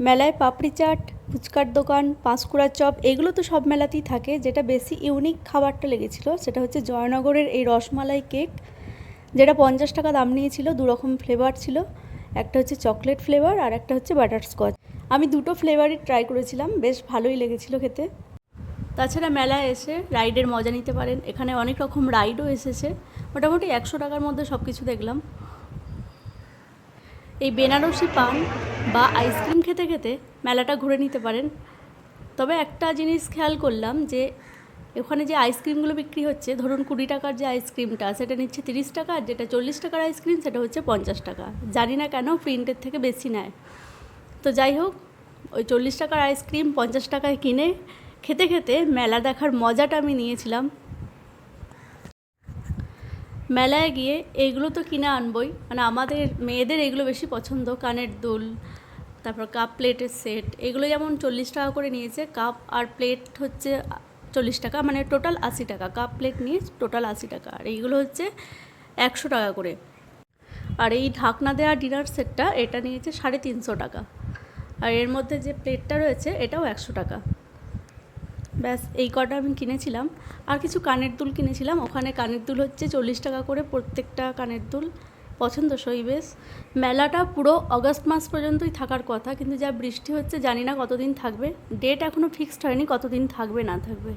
মেলায় পাপড়ি চাট, ফুচকার দোকান, পাঁশকুড়ার চপ এগুলো তো সব মেলাতেই থাকে। যেটা বেশি ইউনিক খাবারটা লেগেছিল সেটা হচ্ছে জয়নগরের এই রসমালাই কেক, যেটা 50 টাকা দাম নিয়েছিল। দুরকম ফ্লেভার ছিল, একটা হচ্ছে চকলেট ফ্লেভার আর একটা হচ্ছে বাটারস্কচ। আমি দুটো ফ্লেভারই ট্রাই করেছিলাম, বেশ ভালোই লেগেছিল খেতে। তাছাড়া মেলায় এসে রাইডের মজা নিতে পারেন। এখানে অনেক রকম রাইডও এসেছে, মোটামুটি 100 টাকার মধ্যে সব কিছু দেখলাম। এই বেনারসি পান বা আইসক্রিম খেতে খেতে মেলাটা ঘুরে নিতে পারেন। তবে একটা জিনিস খেয়াল করলাম যে ওখানে যে আইসক্রিমগুলো বিক্রি হচ্ছে, ধরুন 20 টাকার যে আইসক্রিমটা সেটা নিচ্ছে 30 টাকা, আর যেটা 40 টাকার আইসক্রিম সেটা হচ্ছে 50 টাকা। জানি না কেন প্রিন্টের থেকে বেশি নেয়। তো যাই হোক, ওই 40 টাকার আইসক্রিম 50 টাকায় কিনে খেতে খেতে মেলা দেখার মজাটা আমি নিয়েছিলাম। মেলায় গিয়ে এইগুলো তো কিনে আনবই, মানে আমাদের মেয়েদের এগুলো বেশি পছন্দ। কানের দুল, তারপর কাপ প্লেটের সেট, এগুলো যেমন 40 টাকা করে নিয়েছে। কাপ আর প্লেট হচ্ছে 40 টাকা, মানে টোটাল 80 টাকা। কাপ প্লেট নিয়ে টোটাল 80 টাকা, আর এইগুলো হচ্ছে 100 টাকা করে। আর এই ঢাকনা দেওয়া ডিনার সেটটা এটা নিয়েছে 350 টাকা। আর এর মধ্যে যে প্লেটটা রয়েছে এটাও 100 টাকা। ব্যাস এই কটা আমি কিনেছিলাম। আর কিছু কানের দুল কিনেছিলাম। ওখানে কানের দুল হচ্ছে 40 টাকা করে প্রত্যেকটা কানের দুল, পছন্দসই বেশ। মেলাটা পুরো অগস্ট মাস পর্যন্তই থাকার কথা, কিন্তু যা বৃষ্টি হচ্ছে জানি না কতদিন থাকবে। ডেট এখনও ফিক্সড হয়নি কতদিন থাকবে না থাকবে।